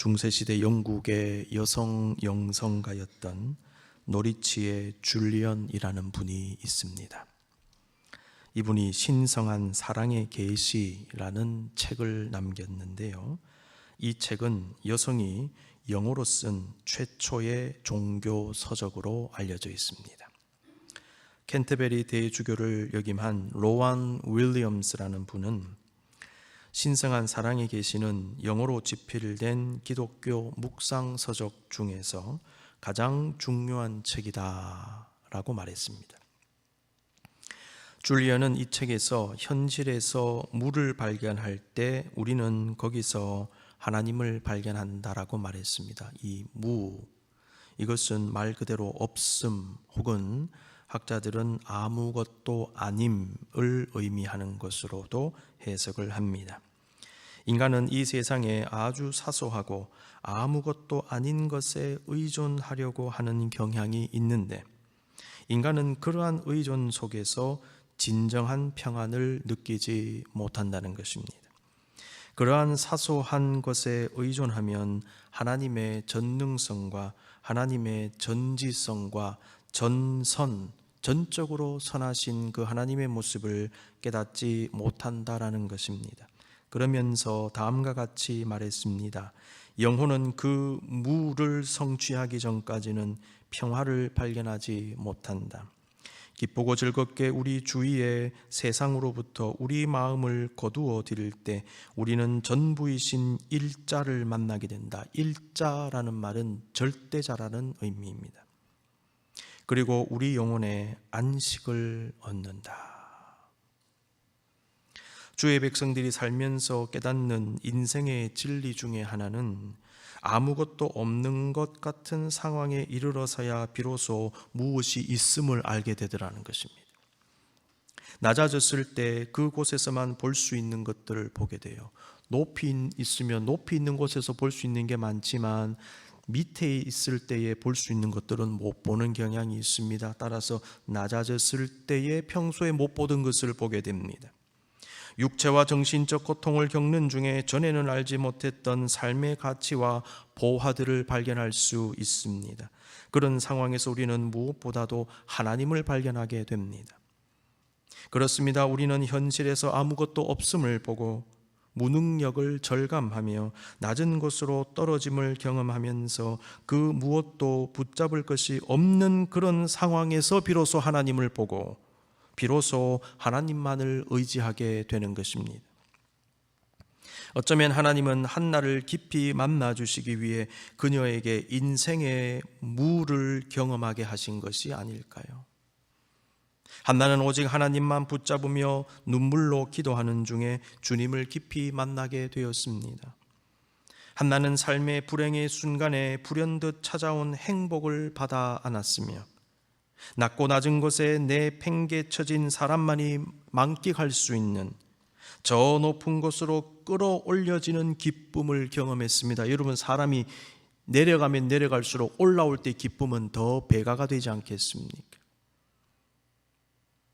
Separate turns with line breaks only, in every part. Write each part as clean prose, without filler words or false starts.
중세시대 영국의 여성 영성가였던 노리치의 줄리언이라는 분이 있습니다. 이분이 신성한 사랑의 계시라는 책을 남겼는데요. 이 책은 여성이 영어로 쓴 최초의 종교 서적으로 알려져 있습니다. 캔터베리 대주교를 역임한 로완 윌리엄스라는 분은 신성한 사랑의 계시는 영어로 집필된 기독교 묵상 서적 중에서 가장 중요한 책이다 라고 말했습니다. 줄리언은 이 책에서 현실에서 물을 발견할 때 우리는 거기서 하나님을 발견한다라고 말했습니다. 이 무, 이것은 말 그대로 없음 혹은 학자들은 아무것도 아님을 의미하는 것으로도 해석을 합니다. 인간은 이 세상에 아주 사소하고 아무것도 아닌 것에 의존하려고 하는 경향이 있는데 인간은 그러한 의존 속에서 진정한 평안을 느끼지 못한다는 것입니다. 그러한 사소한 것에 의존하면 하나님의 전능성과 하나님의 전지성과 전적으로 선하신 그 하나님의 모습을 깨닫지 못한다라는 것입니다. 그러면서 다음과 같이 말했습니다. 영혼은 그 무를 성취하기 전까지는 평화를 발견하지 못한다. 기쁘고 즐겁게 우리 주위의 세상으로부터 우리 마음을 거두어 드릴 때 우리는 전부이신 일자를 만나게 된다. 일자라는 말은 절대자라는 의미입니다. 그리고 우리 영혼에 안식을 얻는다. 주의 백성들이 살면서 깨닫는 인생의 진리 중에 하나는 아무것도 없는 것 같은 상황에 이르러서야 비로소 무엇이 있음을 알게 되더라는 것입니다. 낮아졌을 때 그곳에서만 볼 수 있는 것들을 보게 돼요. 높이 있으면 높이 있는 곳에서 볼 수 있는 게 많지만 밑에 있을 때에 볼 수 있는 것들은 못 보는 경향이 있습니다. 따라서 낮아졌을 때에 평소에 못 보던 것을 보게 됩니다. 육체와 정신적 고통을 겪는 중에 전에는 알지 못했던 삶의 가치와 보화들을 발견할 수 있습니다. 그런 상황에서 우리는 무엇보다도 하나님을 발견하게 됩니다. 그렇습니다. 우리는 현실에서 아무것도 없음을 보고 무능력을 절감하며 낮은 곳으로 떨어짐을 경험하면서 그 무엇도 붙잡을 것이 없는 그런 상황에서 비로소 하나님을 보고 비로소 하나님만을 의지하게 되는 것입니다. 어쩌면 하나님은 한나를 깊이 만나 주시기 위해 그녀에게 인생의 무를 경험하게 하신 것이 아닐까요? 한나는 오직 하나님만 붙잡으며 눈물로 기도하는 중에 주님을 깊이 만나게 되었습니다. 한나는 삶의 불행의 순간에 불현듯 찾아온 행복을 받아 안았으며 낮고 낮은 곳에 내팽개쳐진 사람만이 만끽할 수 있는 저 높은 곳으로 끌어올려지는 기쁨을 경험했습니다. 여러분, 사람이 내려가면 내려갈수록 올라올 때 기쁨은 더 배가가 되지 않겠습니까?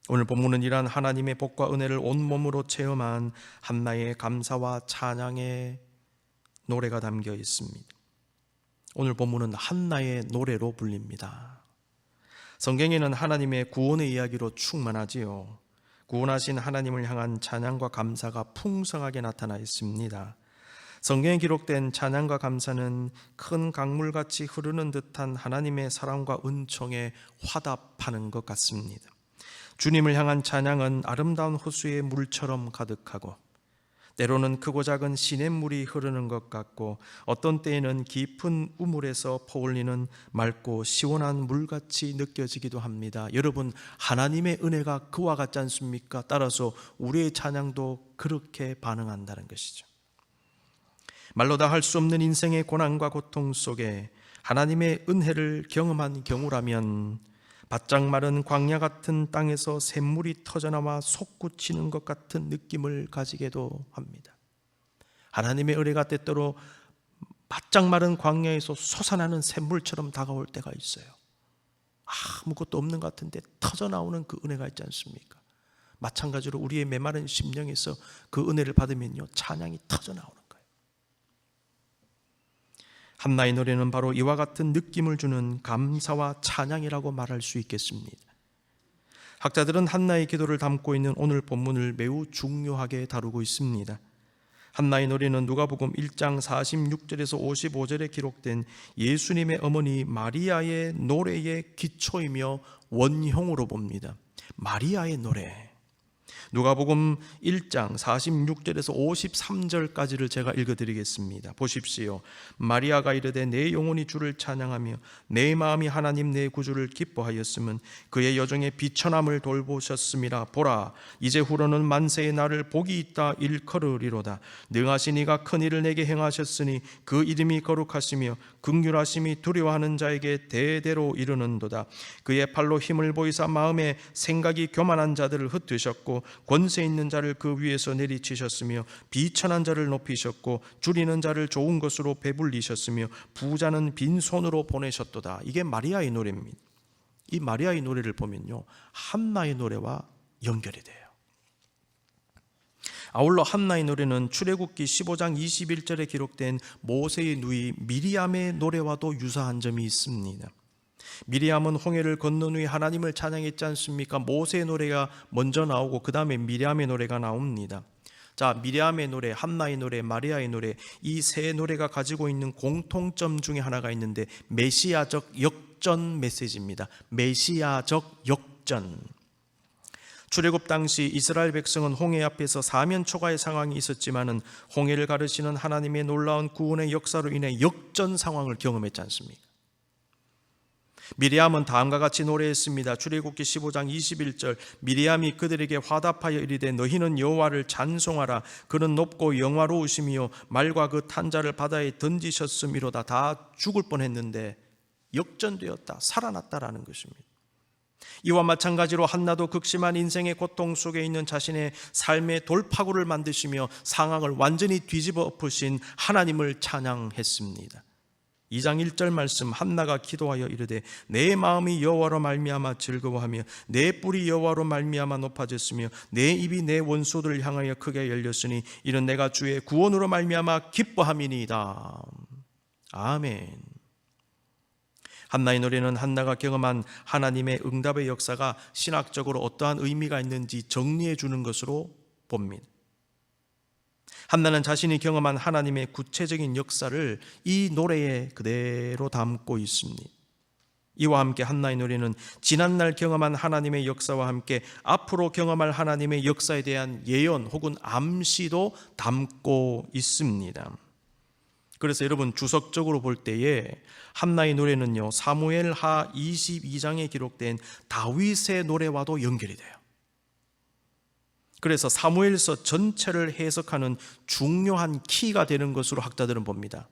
오늘 본문은 이러한 하나님의 복과 은혜를 온몸으로 체험한 한나의 감사와 찬양의 노래가 담겨 있습니다. 오늘 본문은 한나의 노래로 불립니다. 성경에는 하나님의 구원의 이야기로 충만하지요. 구원하신 하나님을 향한 찬양과 감사가 풍성하게 나타나 있습니다. 성경에 기록된 찬양과 감사는 큰 강물같이 흐르는 듯한 하나님의 사랑과 은총에 화답하는 것 같습니다. 주님을 향한 찬양은 아름다운 호수의 물처럼 가득하고 때로는 크고 작은 시냇물이 흐르는 것 같고 어떤 때에는 깊은 우물에서 퍼올리는 맑고 시원한 물같이 느껴지기도 합니다. 여러분, 하나님의 은혜가 그와 같지 않습니까? 따라서 우리의 찬양도 그렇게 반응한다는 것이죠. 말로 다 할 수 없는 인생의 고난과 고통 속에 하나님의 은혜를 경험한 경우라면 바짝 마른 광야 같은 땅에서 샘물이 터져나와 솟구치는 것 같은 느낌을 가지게도 합니다. 하나님의 은혜가 때때로 바짝 마른 광야에서 솟아나는 샘물처럼 다가올 때가 있어요. 아무것도 없는 것 같은데 터져나오는 그 은혜가 있지 않습니까? 마찬가지로 우리의 메마른 심령에서 그 은혜를 받으면요, 찬양이 터져나오는 거예요. 한나의 노래는 바로 이와 같은 느낌을 주는 감사와 찬양이라고 말할 수 있겠습니다. 학자들은 한나의 기도를 담고 있는 오늘 본문을 매우 중요하게 다루고 있습니다. 한나의 노래는 누가복음 1장 46절에서 55절에 기록된 예수님의 어머니 마리아의 노래의 기초이며 원형으로 봅니다. 마리아의 노래. 누가복음 1장 46절에서 53절까지를 제가 읽어드리겠습니다. 보십시오. 마리아가 이르되 내 영혼이 주를 찬양하며 내 마음이 하나님 내 구주를 기뻐하였으면 그의 여종의 비천함을 돌보셨음이라. 보라, 이제후로는 만세의 날을 복이 있다 일컬으리로다. 능하신 이가 큰 일을 내게 행하셨으니 그 이름이 거룩하시며 긍휼하심이 두려워하는 자에게 대대로 이르는도다. 그의 팔로 힘을 보이사 마음에 생각이 교만한 자들을 흩으셨고 권세 있는 자를 그 위에서 내리치셨으며 비천한 자를 높이셨고 줄이는 자를 좋은 것으로 배불리셨으며 부자는 빈손으로 보내셨도다. 이게 마리아의 노래입니다. 이 마리아의 노래를 보면요, 한나의 노래와 연결이 돼요. 아울러 한나의 노래는 출애굽기 15장 21절에 기록된 모세의 누이 미리암의 노래와도 유사한 점이 있습니다. 미리암은 홍해를 건넌 후에 하나님을 찬양했지 않습니까? 모세의 노래가 먼저 나오고 그 다음에 미리암의 노래가 나옵니다. 자, 미리암의 노래, 한나의 노래, 마리아의 노래, 이 세 노래가 가지고 있는 공통점 중에 하나가 있는데 메시아적 역전 메시지입니다. 메시아적 역전. 출애굽 당시 이스라엘 백성은 홍해 앞에서 사면초가의 상황이 있었지만은 홍해를 가르시는 하나님의 놀라운 구원의 역사로 인해 역전 상황을 경험했지 않습니까? 미리암은 다음과 같이 노래했습니다. 출애굽기 15장 21절 미리암이 그들에게 화답하여 이르되 너희는 여호와를 찬송하라. 그는 높고 영화로우시며 말과 그 탄자를 바다에 던지셨음이로다. 다 죽을 뻔했는데 역전되었다, 살아났다라는 것입니다. 이와 마찬가지로 한나도 극심한 인생의 고통 속에 있는 자신의 삶의 돌파구를 만드시며 상황을 완전히 뒤집어 엎으신 하나님을 찬양했습니다. 2장 1절 말씀, 한나가 기도하여 이르되 내 마음이 여호와로 말미암아 즐거워하며 내 뿔이 여호와로 말미암아 높아졌으며 내 입이 내 원수들을 향하여 크게 열렸으니 이는 내가 주의 구원으로 말미암아 기뻐함이니이다. 아멘. 한나의 노래는 한나가 경험한 하나님의 응답의 역사가 신학적으로 어떠한 의미가 있는지 정리해 주는 것으로 봅니다. 한나는 자신이 경험한 하나님의 구체적인 역사를 이 노래에 그대로 담고 있습니다. 이와 함께 한나의 노래는 지난날 경험한 하나님의 역사와 함께 앞으로 경험할 하나님의 역사에 대한 예언 혹은 암시도 담고 있습니다. 그래서 여러분 주석적으로 볼 때에 한나의 노래는요, 사무엘하 22장에 기록된 다윗의 노래와도 연결이 돼요. 그래서 사무엘서 전체를 해석하는 중요한 키가 되는 것으로 학자들은 봅니다.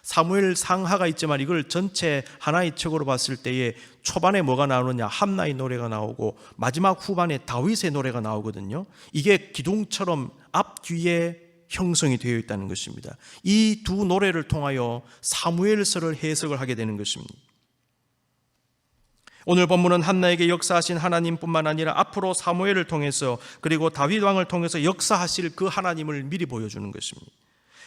사무엘 상하가 있지만 이걸 전체 하나의 책으로 봤을 때에 초반에 뭐가 나오느냐, 한나의 노래가 나오고 마지막 후반에 다윗의 노래가 나오거든요. 이게 기둥처럼 앞뒤에 형성이 되어 있다는 것입니다. 이 두 노래를 통하여 사무엘서를 해석을 하게 되는 것입니다. 오늘 본문은 한나에게 역사하신 하나님뿐만 아니라 앞으로 사무엘을 통해서 그리고 다윗 왕을 통해서 역사하실 그 하나님을 미리 보여주는 것입니다.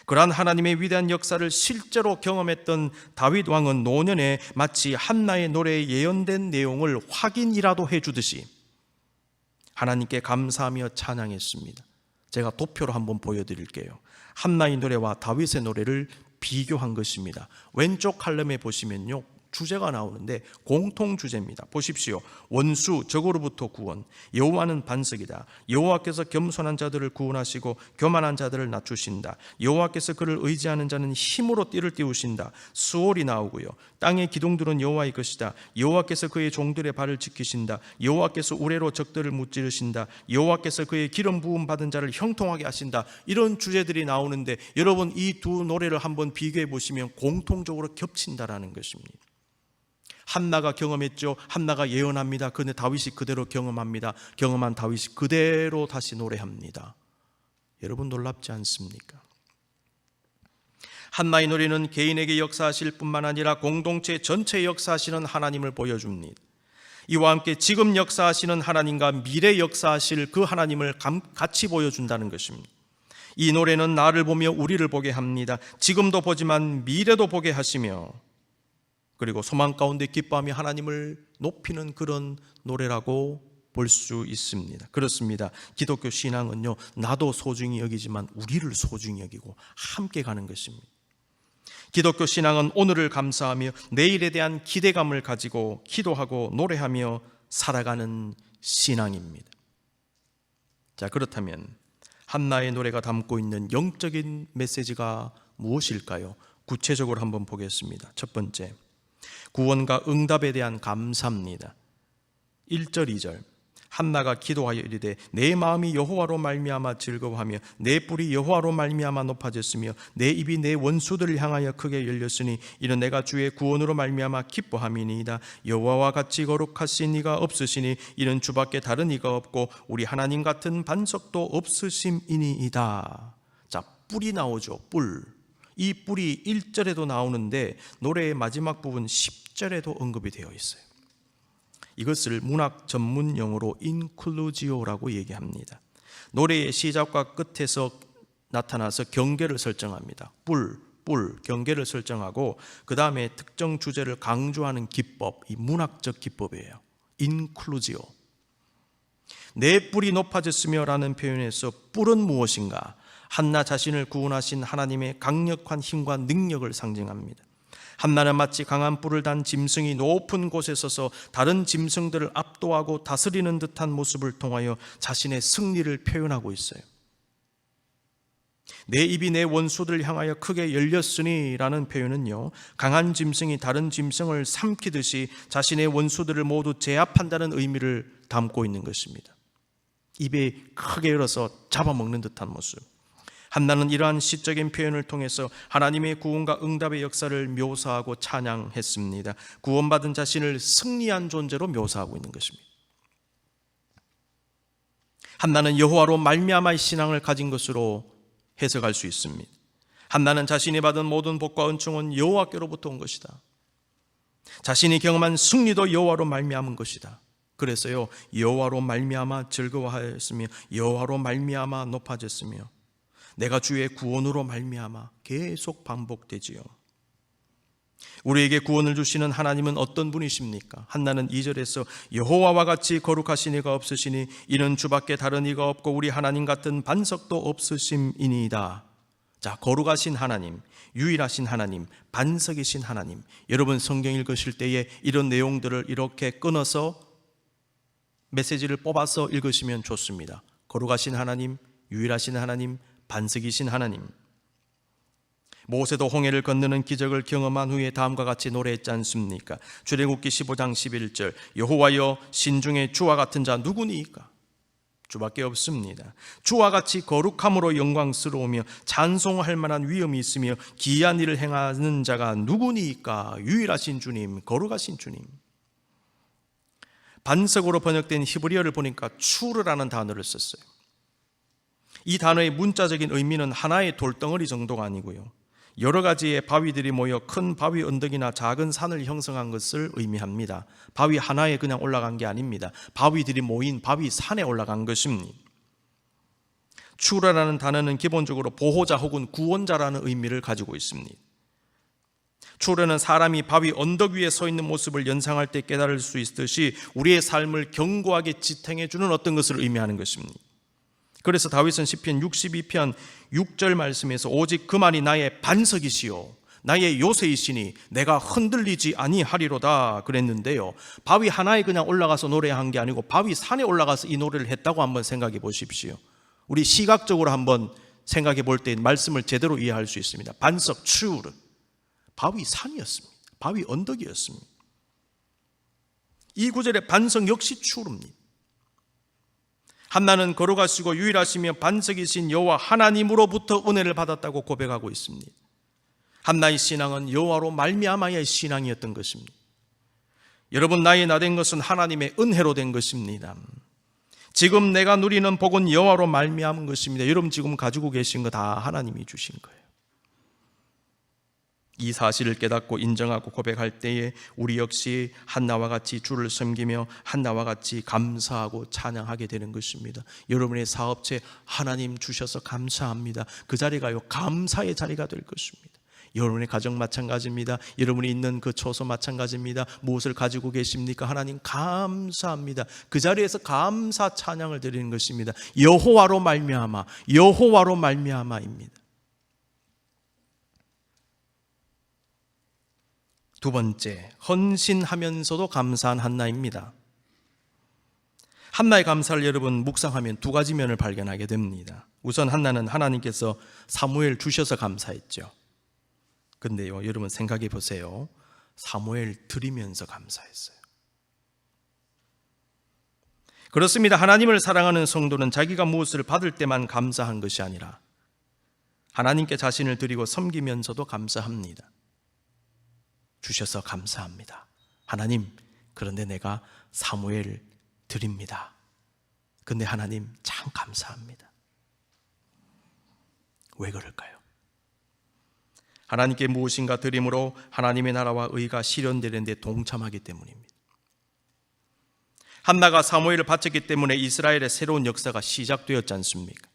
그러한 하나님의 위대한 역사를 실제로 경험했던 다윗 왕은 노년에 마치 한나의 노래에 예언된 내용을 확인이라도 해주듯이 하나님께 감사하며 찬양했습니다. 제가 도표로 한번 보여드릴게요. 한나의 노래와 다윗의 노래를 비교한 것입니다. 왼쪽 칼럼에 보시면요, 주제가 나오는데 공통 주제입니다. 보십시오. 원수 적으로부터 구원, 여호와는 반석이다. 여호와께서 겸손한 자들을 구원하시고 교만한 자들을 낮추신다. 여호와께서 그를 의지하는 자는 힘으로 띠를 띄우신다. 수월이 나오고요. 땅의 기둥들은 여호와의 것이다. 여호와께서 그의 종들의 발을 지키신다. 여호와께서 우레로 적들을 무찌르신다. 여호와께서 그의 기름 부음 받은 자를 형통하게 하신다. 이런 주제들이 나오는데 여러분 이 두 노래를 한번 비교해 보시면 공통적으로 겹친다라는 것입니다. 한나가 경험했죠. 한나가 예언합니다. 그런데 다윗이 그대로 경험합니다. 경험한 다윗이 그대로 다시 노래합니다. 여러분 놀랍지 않습니까? 한나의 노래는 개인에게 역사하실 뿐만 아니라 공동체 전체에 역사하시는 하나님을 보여줍니다. 이와 함께 지금 역사하시는 하나님과 미래 역사하실 그 하나님을 같이 보여준다는 것입니다. 이 노래는 나를 보며 우리를 보게 합니다. 지금도 보지만 미래도 보게 하시며, 그리고 소망 가운데 기뻐하며 하나님을 높이는 그런 노래라고 볼 수 있습니다. 그렇습니다. 기독교 신앙은요, 나도 소중히 여기지만 우리를 소중히 여기고 함께 가는 것입니다. 기독교 신앙은 오늘을 감사하며 내일에 대한 기대감을 가지고 기도하고 노래하며 살아가는 신앙입니다. 자, 그렇다면 한나의 노래가 담고 있는 영적인 메시지가 무엇일까요? 구체적으로 한번 보겠습니다. 첫 번째, 구원과 응답에 대한 감사입니다. 1절, 2절. 한나가 기도하여 이르되 내 마음이 여호와로 말미암아 즐거워하며 내 뿔이 여호와로 말미암아 높아졌으며 내 입이 내 원수들을 향하여 크게 열렸으니 이는 내가 주의 구원으로 말미암아 기뻐함이니이다. 여호와와 같이 거룩하신 이가 없으시니 이는 주밖에 다른 이가 없고 우리 하나님 같은 반석도 없으심이니이다. 자, 뿔이 나오죠. 뿔. 이 뿔이 1절에도 나오는데 노래의 마지막 부분 10절에도 언급이 되어 있어요. 이것을 문학 전문 용어로 인클루지오라고 얘기합니다. 노래의 시작과 끝에서 나타나서 경계를 설정합니다. 뿔, 경계를 설정하고 그 다음에 특정 주제를 강조하는 기법, 이 문학적 기법이에요. 인클루지오. 내 뿔이 높아졌으며 라는 표현에서 뿔은 무엇인가? 한나 자신을 구원하신 하나님의 강력한 힘과 능력을 상징합니다. 한나는 마치 강한 뿔을 단 짐승이 높은 곳에 서서 다른 짐승들을 압도하고 다스리는 듯한 모습을 통하여 자신의 승리를 표현하고 있어요. 내 입이 내 원수들을 향하여 크게 열렸으니 라는 표현은요, 강한 짐승이 다른 짐승을 삼키듯이 자신의 원수들을 모두 제압한다는 의미를 담고 있는 것입니다. 입이 크게 열어서 잡아먹는 듯한 모습. 한나는 이러한 시적인 표현을 통해서 하나님의 구원과 응답의 역사를 묘사하고 찬양했습니다. 구원받은 자신을 승리한 존재로 묘사하고 있는 것입니다. 한나는 여호와로 말미암아의 신앙을 가진 것으로 해석할 수 있습니다. 한나는 자신이 받은 모든 복과 은총은 여호와께로부터 온 것이다. 자신이 경험한 승리도 여호와로 말미암은 것이다. 그래서요, 여호와로 말미암아 즐거워하였으며 여호와로 말미암아 높아졌으며 내가 주의 구원으로 말미암아 계속 반복되지요. 우리에게 구원을 주시는 하나님은 어떤 분이십니까? 한나는 2절에서 여호와와 같이 거룩하신 이가 없으시니 이는 주밖에 다른 이가 없고 우리 하나님 같은 반석도 없으심이니이다. 자, 거룩하신 하나님, 유일하신 하나님, 반석이신 하나님. 여러분 성경 읽으실 때에 이런 내용들을 이렇게 끊어서 메시지를 뽑아서 읽으시면 좋습니다. 거룩하신 하나님, 유일하신 하나님, 반석이신 하나님. 모세도 홍해를 건너는 기적을 경험한 후에 다음과 같이 노래했지 않습니까? 출애굽기 15장 11절 여호와여 신중에 주와 같은 자 누구니이까? 주밖에 없습니다. 주와 같이 거룩함으로 영광스러우며 찬송할 만한 위엄이 있으며 기이한 일을 행하는 자가 누구니이까? 유일하신 주님, 거룩하신 주님. 반석으로 번역된 히브리어를 보니까 추르라는 단어를 썼어요. 이 단어의 문자적인 의미는 하나의 돌덩어리 정도가 아니고요, 여러 가지의 바위들이 모여 큰 바위 언덕이나 작은 산을 형성한 것을 의미합니다. 바위 하나에 그냥 올라간 게 아닙니다. 바위들이 모인 바위 산에 올라간 것입니다. 추라라는 단어는 기본적으로 보호자 혹은 구원자라는 의미를 가지고 있습니다. 추르는 사람이 바위 언덕 위에 서 있는 모습을 연상할 때 깨달을 수 있듯이 우리의 삶을 견고하게 지탱해 주는 어떤 것을 의미하는 것입니다. 그래서 다윗은 시편 62편 6절 말씀에서 오직 그만이 나의 반석이시요 나의 요새이시니 내가 흔들리지 아니하리로다 그랬는데요, 바위 하나에 그냥 올라가서 노래한 게 아니고 바위 산에 올라가서 이 노래를 했다고 한번 생각해 보십시오. 우리 시각적으로 한번 생각해 볼 때 말씀을 제대로 이해할 수 있습니다. 반석, 추르, 바위 산이었습니다. 바위 언덕이었습니다. 이 구절의 반석 역시 추르입니다. 한나는 거룩하시고 유일하시며 반석이신 여호와 하나님으로부터 은혜를 받았다고 고백하고 있습니다. 한나의 신앙은 여호와로 말미암아의 신앙이었던 것입니다. 여러분, 나의 나 된 것은 하나님의 은혜로 된 것입니다. 지금 내가 누리는 복은 여호와로 말미암은 것입니다. 여러분 지금 가지고 계신 거 다 하나님이 주신 거예요. 이 사실을 깨닫고 인정하고 고백할 때에 우리 역시 한나와 같이 주를 섬기며 한나와 같이 감사하고 찬양하게 되는 것입니다. 여러분의 사업체 하나님 주셔서 감사합니다. 그 자리가요, 감사의 자리가 될 것입니다. 여러분의 가정 마찬가지입니다. 여러분이 있는 그 처소 마찬가지입니다. 무엇을 가지고 계십니까? 하나님 감사합니다. 그 자리에서 감사 찬양을 드리는 것입니다. 여호와로 말미암아, 여호와로 말미암아입니다. 두 번째, 헌신하면서도 감사한 한나입니다. 한나의 감사를 여러분 묵상하면 두 가지 면을 발견하게 됩니다. 우선 한나는 하나님께서 사무엘 주셔서 감사했죠. 근데요, 여러분 생각해 보세요. 사무엘 드리면서 감사했어요. 그렇습니다. 하나님을 사랑하는 성도는 자기가 무엇을 받을 때만 감사한 것이 아니라 하나님께 자신을 드리고 섬기면서도 감사합니다. 주셔서 감사합니다. 하나님, 그런데 내가 사무엘 드립니다. 근데 하나님 참 감사합니다. 왜 그럴까요? 하나님께 무엇인가 드림으로 하나님의 나라와 의가 실현되는 데 동참하기 때문입니다. 한나가 사무엘을 바쳤기 때문에 이스라엘의 새로운 역사가 시작되었지 않습니까?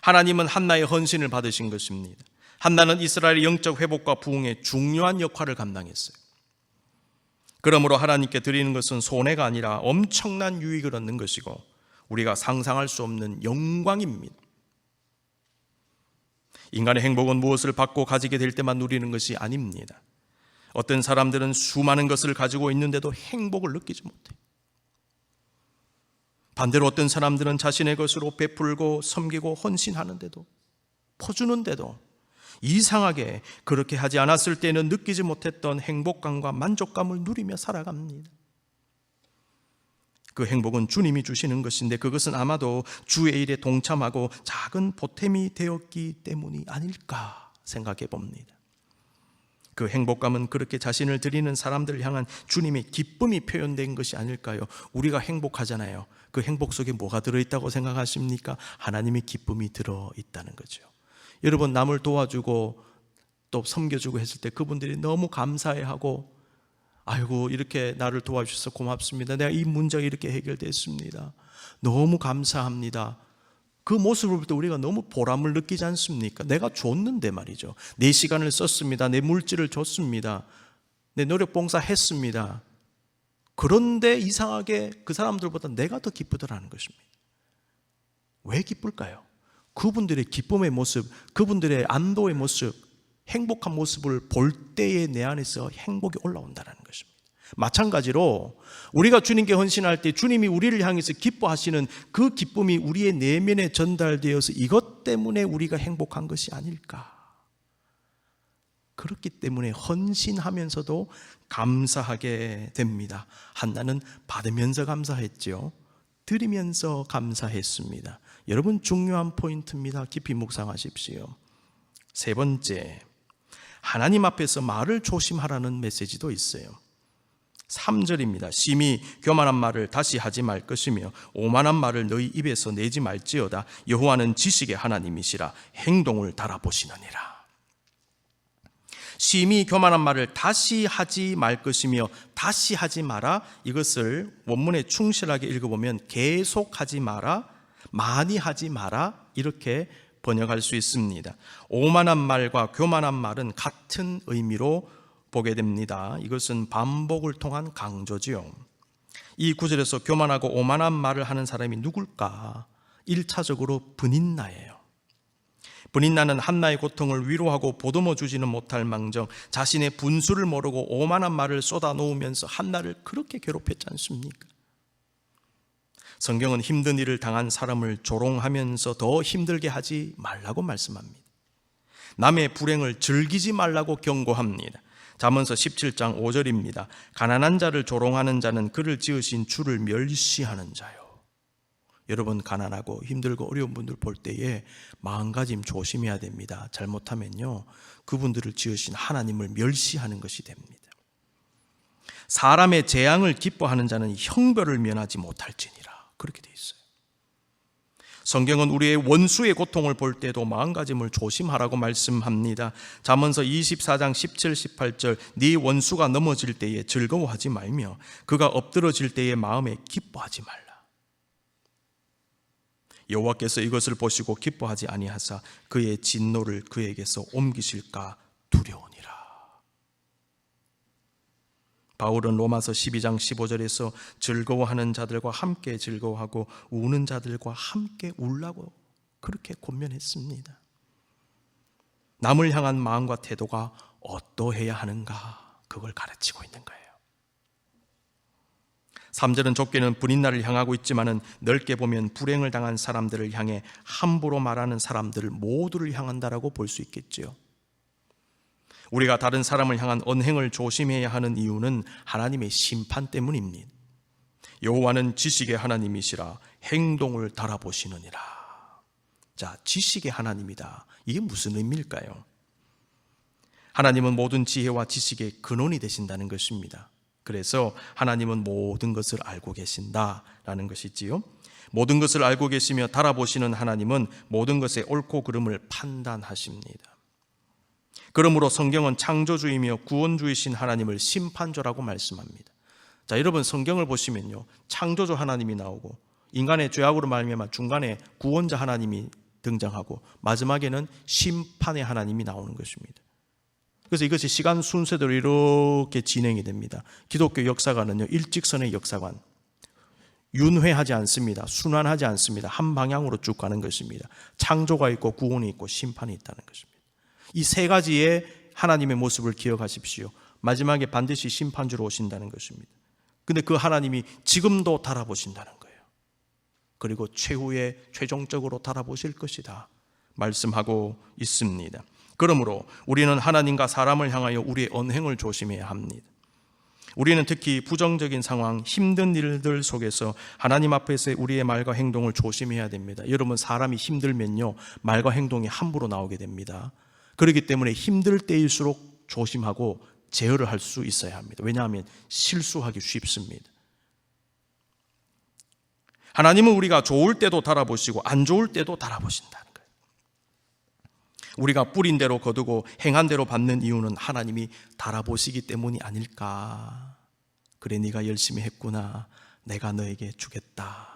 하나님은 한나의 헌신을 받으신 것입니다. 한나는 이스라엘의 영적 회복과 부흥에 중요한 역할을 감당했어요. 그러므로 하나님께 드리는 것은 손해가 아니라 엄청난 유익을 얻는 것이고 우리가 상상할 수 없는 영광입니다. 인간의 행복은 무엇을 받고 가지게 될 때만 누리는 것이 아닙니다. 어떤 사람들은 수많은 것을 가지고 있는데도 행복을 느끼지 못해요. 반대로 어떤 사람들은 자신의 것으로 베풀고 섬기고 헌신하는데도, 퍼주는데도 이상하게 그렇게 하지 않았을 때는 느끼지 못했던 행복감과 만족감을 누리며 살아갑니다. 그 행복은 주님이 주시는 것인데 그것은 아마도 주의 일에 동참하고 작은 보탬이 되었기 때문이 아닐까 생각해 봅니다. 그 행복감은 그렇게 자신을 드리는 사람들을 향한 주님의 기쁨이 표현된 것이 아닐까요? 우리가 행복하잖아요. 그 행복 속에 뭐가 들어있다고 생각하십니까? 하나님의 기쁨이 들어있다는 거죠. 여러분, 남을 도와주고 또 섬겨주고 했을 때 그분들이 너무 감사해하고, 아이고 이렇게 나를 도와주셔서 고맙습니다. 내가 이 문제가 이렇게 해결됐습니다. 너무 감사합니다. 그 모습을 볼 때 우리가 너무 보람을 느끼지 않습니까? 내가 줬는데 말이죠. 내 시간을 썼습니다. 내 물질을 줬습니다. 내 노력 봉사했습니다. 그런데 이상하게 그 사람들보다 내가 더 기쁘더라는 것입니다. 왜 기쁠까요? 그분들의 기쁨의 모습, 그분들의 안도의 모습, 행복한 모습을 볼 때에 내 안에서 행복이 올라온다는 것입니다. 마찬가지로 우리가 주님께 헌신할 때 주님이 우리를 향해서 기뻐하시는 그 기쁨이 우리의 내면에 전달되어서 이것 때문에 우리가 행복한 것이 아닐까. 그렇기 때문에 헌신하면서도 감사하게 됩니다. 한나는 받으면서 감사했죠. 드리면서 감사했습니다. 여러분, 중요한 포인트입니다. 깊이 묵상하십시오. 세 번째, 하나님 앞에서 말을 조심하라는 메시지도 있어요. 3절입니다. 심히 교만한 말을 다시 하지 말 것이며 오만한 말을 너희 입에서 내지 말지어다. 여호와는 지식의 하나님이시라. 행동을 달아보시느니라. 심히 교만한 말을 다시 하지 말 것이며, 다시 하지 마라, 이것을 원문에 충실하게 읽어보면 계속하지 마라, 많이 하지 마라, 이렇게 번역할 수 있습니다. 오만한 말과 교만한 말은 같은 의미로 보게 됩니다. 이것은 반복을 통한 강조지요. 이 구절에서 교만하고 오만한 말을 하는 사람이 누굴까? 1차적으로 브닛나예요. 브닛나는 한나의 고통을 위로하고 보듬어 주지는 못할 망정 자신의 분수를 모르고 오만한 말을 쏟아놓으면서 한나를 그렇게 괴롭혔지 않습니까? 성경은 힘든 일을 당한 사람을 조롱하면서 더 힘들게 하지 말라고 말씀합니다. 남의 불행을 즐기지 말라고 경고합니다. 잠언서 17장 5절입니다. 가난한 자를 조롱하는 자는 그를 지으신 주를 멸시하는 자요. 여러분, 가난하고 힘들고 어려운 분들 볼 때에 마음가짐 조심해야 됩니다. 잘못하면요, 그분들을 지으신 하나님을 멸시하는 것이 됩니다. 사람의 재앙을 기뻐하는 자는 형벌을 면하지 못할지니라. 그렇게 돼 있어요. 성경은 우리의 원수의 고통을 볼 때도 마음가짐을 조심하라고 말씀합니다. 잠언서 24장 17, 18절 네 원수가 넘어질 때에 즐거워하지 말며 그가 엎드러질 때에 마음에 기뻐하지 말라. 여호와께서 이것을 보시고 기뻐하지 아니하사 그의 진노를 그에게서 옮기실까 두려우니라. 바울은 로마서 12장 15절에서 즐거워하는 자들과 함께 즐거워하고 우는 자들과 함께 울라고 그렇게 권면했습니다. 남을 향한 마음과 태도가 어떠해야 하는가, 그걸 가르치고 있는 거예요. 3절은 좁게는 불인나를 향하고 있지만은 넓게 보면 불행을 당한 사람들을 향해 함부로 말하는 사람들 모두를 향한다라고 볼 수 있겠지요. 우리가 다른 사람을 향한 언행을 조심해야 하는 이유는 하나님의 심판 때문입니다. 여호와는 지식의 하나님이시라 행동을 달아보시느니라. 자, 지식의 하나님이다. 이게 무슨 의미일까요? 하나님은 모든 지혜와 지식의 근원이 되신다는 것입니다. 그래서 하나님은 모든 것을 알고 계신다라는 것이지요. 모든 것을 알고 계시며 달아보시는 하나님은 모든 것의 옳고 그름을 판단하십니다. 그러므로 성경은 창조주이며 구원주이신 하나님을 심판조라고 말씀합니다. 자, 여러분 성경을 보시면요, 창조주 하나님이 나오고 인간의 죄악으로 말미암아 중간에 구원자 하나님이 등장하고 마지막에는 심판의 하나님이 나오는 것입니다. 그래서 이것이 시간 순서대로 이렇게 진행이 됩니다. 기독교 역사관은요, 일직선의 역사관, 윤회하지 않습니다. 순환하지 않습니다. 한 방향으로 쭉 가는 것입니다. 창조가 있고 구원이 있고 심판이 있다는 것입니다. 이 세 가지의 하나님의 모습을 기억하십시오. 마지막에 반드시 심판주로 오신다는 것입니다. 근데 그 하나님이 지금도 달아보신다는 거예요. 그리고 최후에 최종적으로 달아보실 것이다 말씀하고 있습니다. 그러므로 우리는 하나님과 사람을 향하여 우리의 언행을 조심해야 합니다. 우리는 특히 부정적인 상황, 힘든 일들 속에서 하나님 앞에서 우리의 말과 행동을 조심해야 됩니다. 여러분, 사람이 힘들면요, 말과 행동이 함부로 나오게 됩니다. 그렇기 때문에 힘들 때일수록 조심하고 제어를 할 수 있어야 합니다. 왜냐하면 실수하기 쉽습니다. 하나님은 우리가 좋을 때도 달아보시고 안 좋을 때도 달아보신다는 거예요. 우리가 뿌린 대로 거두고 행한 대로 받는 이유는 하나님이 달아보시기 때문이 아닐까. 그래, 네가 열심히 했구나, 내가 너에게 주겠다.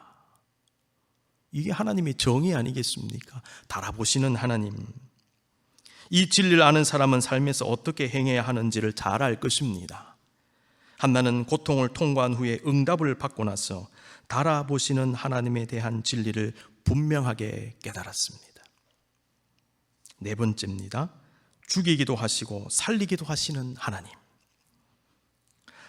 이게 하나님의 정의 아니겠습니까? 달아보시는 하나님. 이 진리를 아는 사람은 삶에서 어떻게 행해야 하는지를 잘 알 것입니다. 한나는 고통을 통과한 후에 응답을 받고 나서 달아보시는 하나님에 대한 진리를 분명하게 깨달았습니다. 네 번째입니다. 죽이기도 하시고 살리기도 하시는 하나님.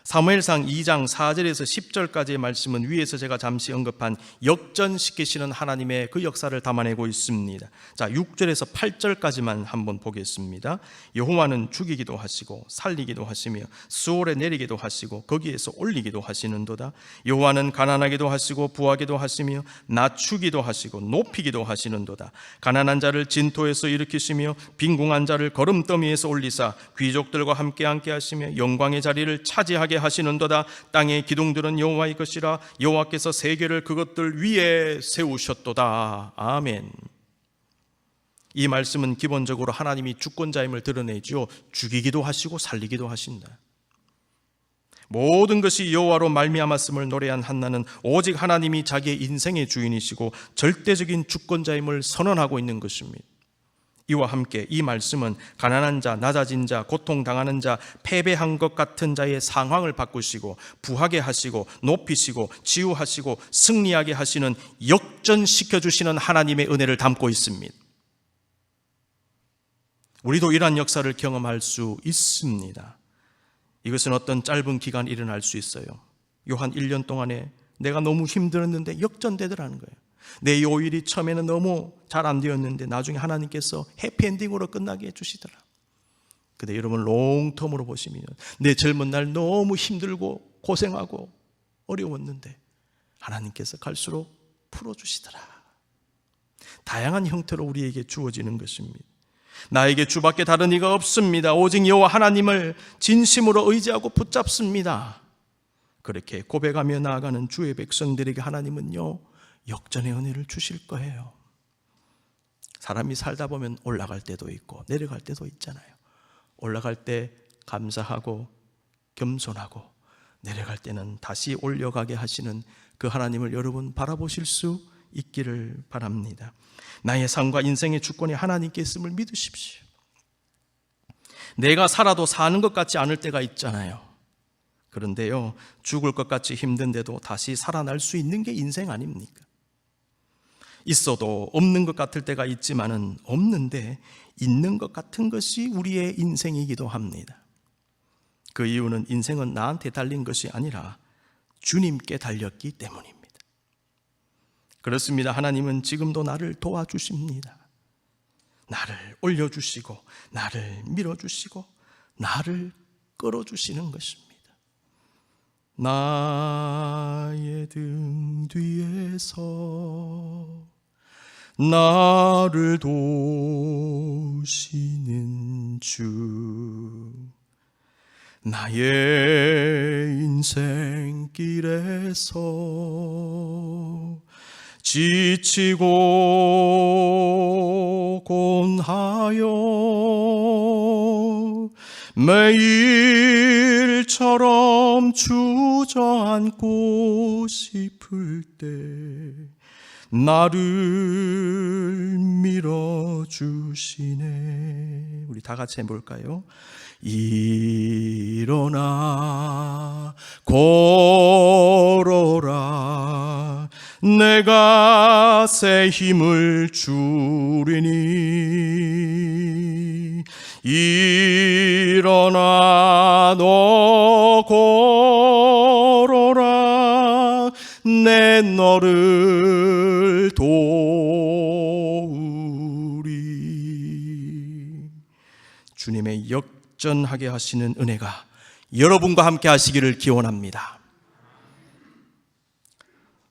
사무엘상 2장 4절에서 10절까지의 말씀은 위에서 제가 잠시 언급한 역전시키시는 하나님의 그 역사를 담아내고 있습니다. 자, 6절에서 8절까지만 한번 보겠습니다. 여호와는 죽이기도 하시고 살리기도 하시며 수월에 내리기도 하시고 거기에서 올리기도 하시는도다. 여호와는 가난하기도 하시고 부하기도 하시며 낮추기도 하시고 높이기도 하시는도다. 가난한 자를 진토에서 일으키시며 빈궁한 자를 거름더미에서 올리사 귀족들과 함께 하시며 영광의 자리를 차지하게 하시는도다. 땅의 기둥들은 여호와의 것이라 여호와께서 세계를 그것들 위에 세우셨도다. 아멘. 이 말씀은 기본적으로 하나님이 주권자임을 드러내죠. 죽이기도 하시고 살리기도 하신다. 모든 것이 여호와로 말미암았음을 노래한 한나는 오직 하나님이 자기의 인생의 주인이시고 절대적인 주권자임을 선언하고 있는 것입니다. 이와 함께 이 말씀은 가난한 자, 낮아진 자, 고통당하는 자, 패배한 것 같은 자의 상황을 바꾸시고 부하게 하시고 높이시고 치유하시고 승리하게 하시는 역전시켜주시는 하나님의 은혜를 담고 있습니다. 우리도 이러한 역사를 경험할 수 있습니다. 이것은 어떤 짧은 기간 일어날 수 있어요. 요 한 1년 동안에 내가 너무 힘들었는데 역전되더라는 거예요. 내 요일이 처음에는 너무 잘 안 되었는데 나중에 하나님께서 해피엔딩으로 끝나게 해주시더라. 근데 여러분 롱텀으로 보시면 내 젊은 날 너무 힘들고 고생하고 어려웠는데 하나님께서 갈수록 풀어주시더라. 다양한 형태로 우리에게 주어지는 것입니다. 나에게 주밖에 다른 이가 없습니다. 오직 여호와 하나님을 진심으로 의지하고 붙잡습니다. 그렇게 고백하며 나아가는 주의 백성들에게 하나님은요, 역전의 은혜를 주실 거예요. 사람이 살다 보면 올라갈 때도 있고 내려갈 때도 있잖아요. 올라갈 때 감사하고 겸손하고, 내려갈 때는 다시 올려가게 하시는 그 하나님을 여러분 바라보실 수 있기를 바랍니다. 나의 삶과 인생의 주권이 하나님께 있음을 믿으십시오. 내가 살아도 사는 것 같지 않을 때가 있잖아요. 그런데요, 죽을 것 같이 힘든데도 다시 살아날 수 있는 게 인생 아닙니까? 있어도 없는 것 같을 때가 있지만은 없는데 있는 것 같은 것이 우리의 인생이기도 합니다. 그 이유는 인생은 나한테 달린 것이 아니라 주님께 달렸기 때문입니다. 그렇습니다. 하나님은 지금도 나를 도와주십니다. 나를 올려주시고 나를 밀어주시고 나를 끌어주시는 것입니다. 나의 등 뒤에서 나를 도우시는 주, 나의 인생길에서 지치고 곤하여 매일처럼 주저앉고 싶을 때 나를 밀어주시네. 우리 다 같이 해볼까요? 일어나 걸어라, 내가 새 힘을 주리니. 일어나 너 걸어라, 내 너를 도우리. 주님의 역전하게 하시는 은혜가 여러분과 함께 하시기를 기원합니다.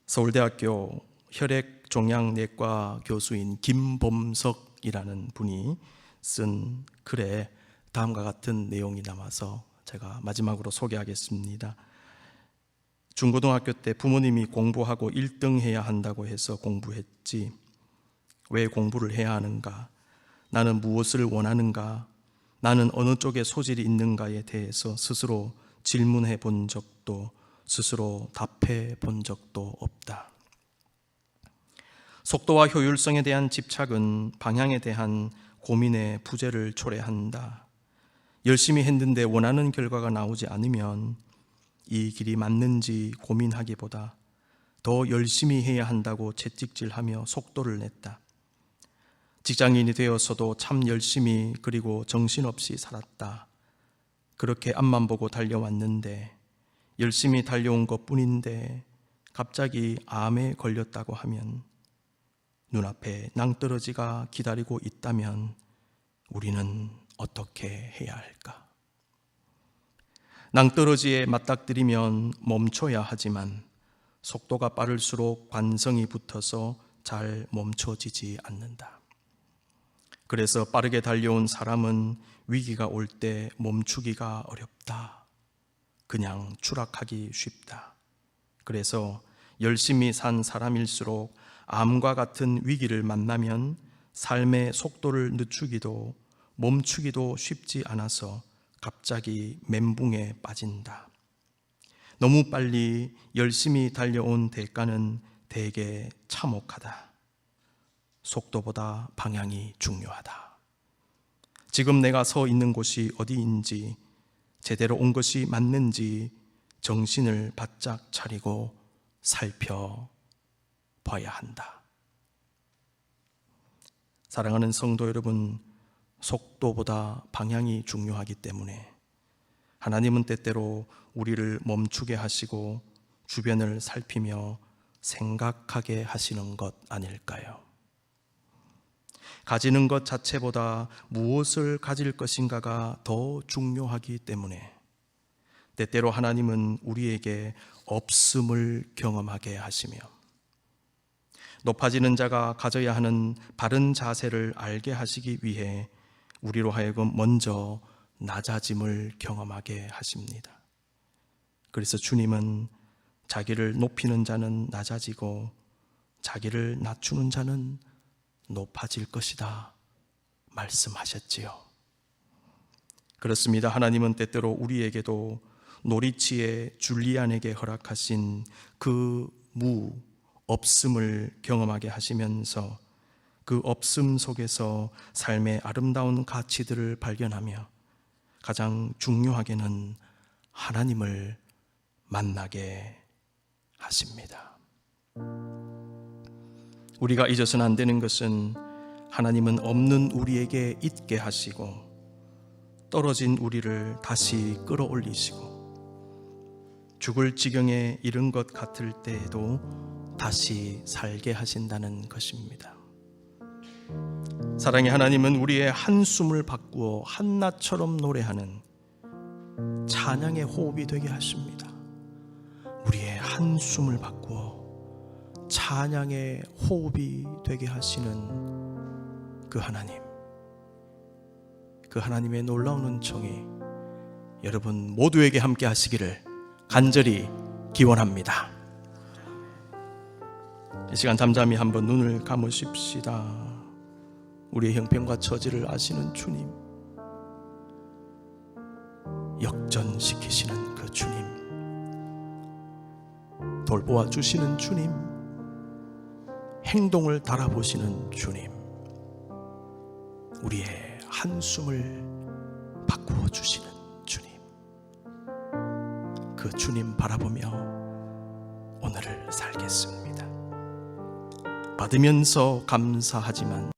서울대학교 혈액종양내과 교수인 김범석이라는 분이 쓴 글에 다음과 같은 내용이 남아서 제가 마지막으로 소개하겠습니다. 중고등학교 때 부모님이 공부하고 1등 해야 한다고 해서 공부했지, 왜 공부를 해야 하는가, 나는 무엇을 원하는가, 나는 어느 쪽에 소질이 있는가에 대해서 스스로 질문해 본 적도, 스스로 답해 본 적도 없다. 속도와 효율성에 대한 집착은 방향에 대한 고민의 부재를 초래한다. 열심히 했는데 원하는 결과가 나오지 않으면 이 길이 맞는지 고민하기보다 더 열심히 해야 한다고 채찍질하며 속도를 냈다. 직장인이 되었어도 참 열심히 그리고 정신없이 살았다. 그렇게 앞만 보고 달려왔는데, 열심히 달려온 것뿐인데 갑자기 암에 걸렸다고 하면, 눈앞에 낭떠러지가 기다리고 있다면 우리는 어떻게 해야 할까? 낭떠러지에 맞닥뜨리면 멈춰야 하지만 속도가 빠를수록 관성이 붙어서 잘 멈춰지지 않는다. 그래서 빠르게 달려온 사람은 위기가 올 때 멈추기가 어렵다. 그냥 추락하기 쉽다. 그래서 열심히 산 사람일수록 암과 같은 위기를 만나면 삶의 속도를 늦추기도 멈추기도 쉽지 않아서 갑자기 멘붕에 빠진다. 너무 빨리 열심히 달려온 대가는 대개 참혹하다. 속도보다 방향이 중요하다. 지금 내가 서 있는 곳이 어디인지, 제대로 온 것이 맞는지 정신을 바짝 차리고 살펴봐야 한다. 사랑하는 성도 여러분, 속도보다 방향이 중요하기 때문에 하나님은 때때로 우리를 멈추게 하시고 주변을 살피며 생각하게 하시는 것 아닐까요? 가지는 것 자체보다 무엇을 가질 것인가가 더 중요하기 때문에 때때로 하나님은 우리에게 없음을 경험하게 하시며, 높아지는 자가 가져야 하는 바른 자세를 알게 하시기 위해 우리로 하여금 먼저 낮아짐을 경험하게 하십니다. 그래서 주님은 자기를 높이는 자는 낮아지고 자기를 낮추는 자는 높아질 것이다 말씀하셨지요. 그렇습니다. 하나님은 때때로 우리에게도 노리치의 줄리안에게 허락하신 그 없음을 경험하게 하시면서 그 없음 속에서 삶의 아름다운 가치들을 발견하며 가장 중요하게는 하나님을 만나게 하십니다. 우리가 잊어서는 안 되는 것은 하나님은 없는 우리에게 있게 하시고 떨어진 우리를 다시 끌어올리시고 죽을 지경에 이른 것 같을 때에도 다시 살게 하신다는 것입니다. 사랑의 하나님은 우리의 한숨을 바꾸어 한낮처럼 노래하는 찬양의 호흡이 되게 하십니다. 우리의 한숨을 바꾸어 찬양의 호흡이 되게 하시는 그 하나님, 그 하나님의 놀라운 은총이 여러분 모두에게 함께 하시기를 간절히 기원합니다. 이 시간 잠잠히 한번 눈을 감으십시다. 우리의 형편과 처지를 아시는 주님, 역전시키시는 그 주님, 돌보아 주시는 주님, 행동을 달아보시는 주님, 우리의 한숨을 바꾸어 주시는 주님, 그 주님 바라보며 오늘을 살겠습니다. 받으면서 감사하지만